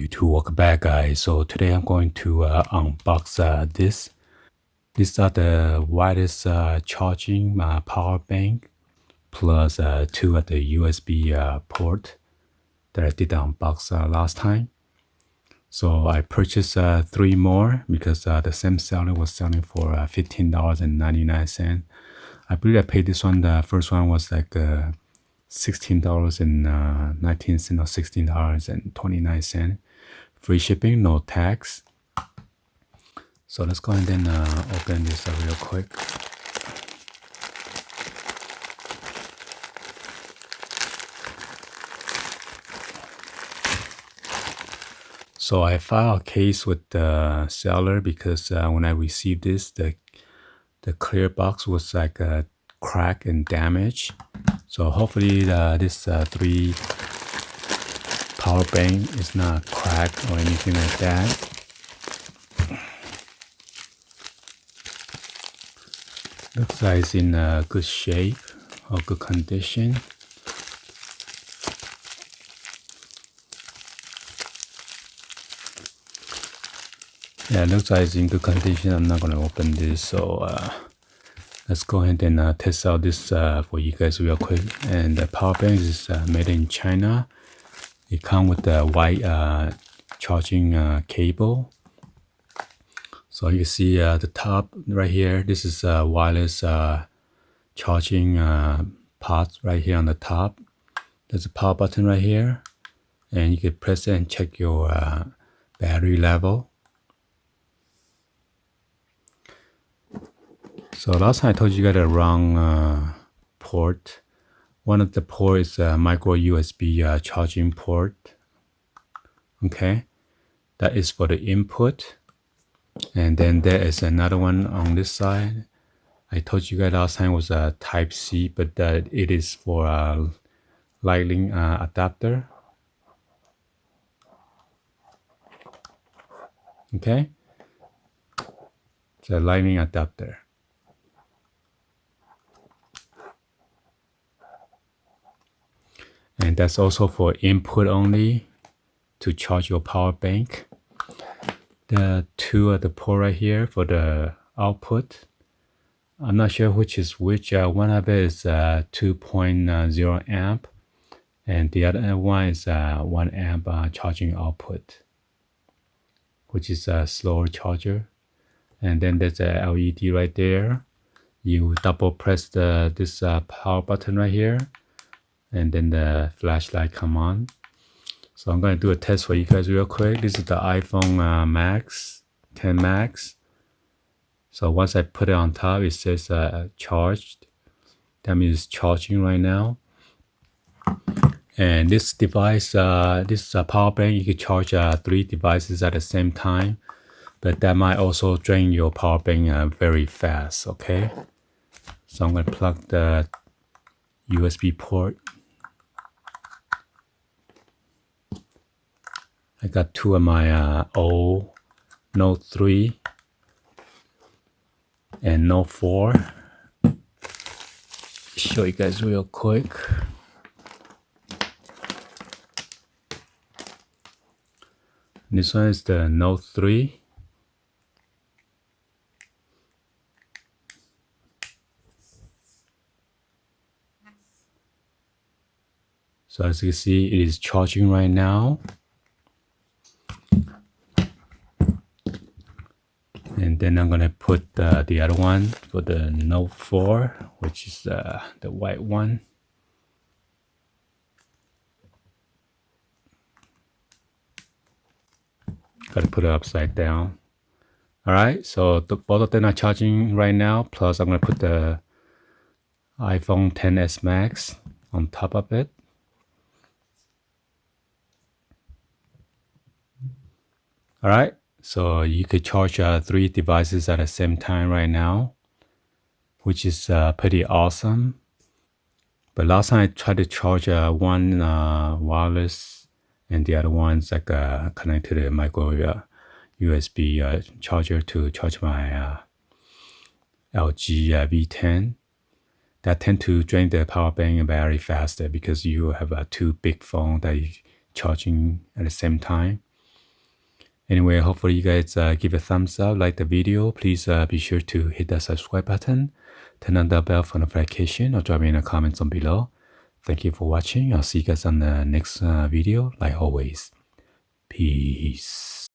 YouTube, welcome back guys. So today I'm going to unbox this. These are the wireless charging power bank plus 2 at the USB port that I did unbox last time. So I purchased 3 more because the same seller was selling for $15.99. I believe I paid this one. The first one was like $16.19 or $16.29. Free shipping, no tax. So let's go ahead and open this real quick. So I filed a case with the seller because when I received this, the clear box was like cracked and damaged. So hopefully this 3 power bank is not cracked or anything like that. Looks like it's in good shape or good condition. Yeah, it looks like it's in good condition. I'm not gonna open this, so let's go ahead and test out this for you guys real quick. And the power bank is made in China. It comes with the white charging cable. So you see the top right here. This is a wireless charging pot right here on the top. There's a power button right here, and you can press it and check your battery level. So last time I told you got the wrong port. One of the ports is a micro USB charging port. Okay, that is for the input. And then there is another one on this side. I told you guys last time was a Type C, but it is for a Lightning adapter. Okay, it's a Lightning adapter. And that's also for input only to charge your power bank. The 2 at the port right here for the output. I'm not sure which is which. One of it is 2.0 amp, and the other one is 1 amp charging output, which is a slower charger. And then there's a LED right there. You double press this power button right here, and then the flashlight come on. So I'm going to do a test for you guys real quick. This is the iPhone Max 10 Max. So once I put it on top, it says charged. That means it's charging right now. And this device, this power bank, you can charge 3 devices at the same time. But that might also drain your power bank very fast, okay? So I'm going to plug the USB port. I got 2 of my old Note 3 and Note 4. Show you guys real quick. This one is the Note 3. So as you can see, it is charging right now. And then I'm gonna put the other one for the Note 4, which is the white one. Gotta put it upside down. All right, so both of them are charging right now. Plus, I'm gonna put the iPhone XS Max on top of it. All right, so you could charge 3 devices at the same time right now, which is pretty awesome. But last time I tried to charge one wireless, and the other one's like connected to the micro USB charger to charge my LG V10. That tend to drain the power bank very faster because you have 2 big phones that you're charging at the same time. Anyway, hopefully you guys give a thumbs up, like the video. Please be sure to hit that subscribe button, turn on the bell for notification, or drop me in the comments on below. Thank you for watching. I'll see you guys on the next video, like always. Peace.